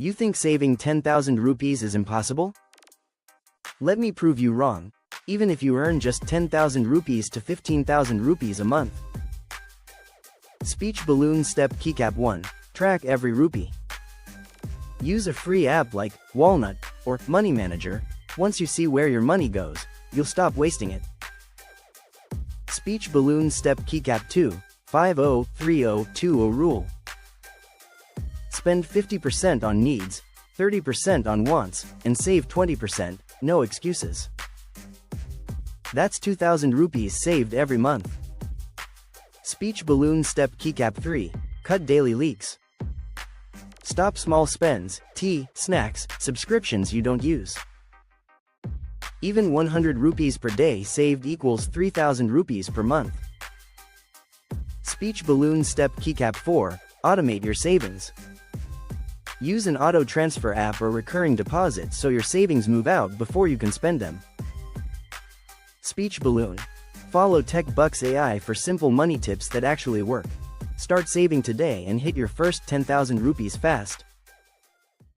You think saving 10,000 rupees is impossible? Let me prove you wrong, even if you earn just 10,000 rupees to 15,000 rupees a month. Speech Balloon Step Keycap 1. Track every rupee. Use a free app like Walnut or Money Manager. Once you see where your money goes, you'll stop wasting it. Speech Balloon Step Keycap 2. 50-30-20 Rule. Spend 50% on needs, 30% on wants, and save 20%, no excuses. That's 2,000 rupees saved every month. Speech Balloon Step Keycap 3. Cut daily leaks. Stop small spends, tea, snacks, subscriptions you don't use. Even 100 rupees per day saved equals 3,000 rupees per month. Speech Balloon Step Keycap 4. Automate your savings. Use an auto transfer app or recurring deposit so your savings move out before you can spend them. Speech Balloon. Follow TechBucks AI for simple money tips that actually work. Start saving today and hit your first 10,000 rupees fast.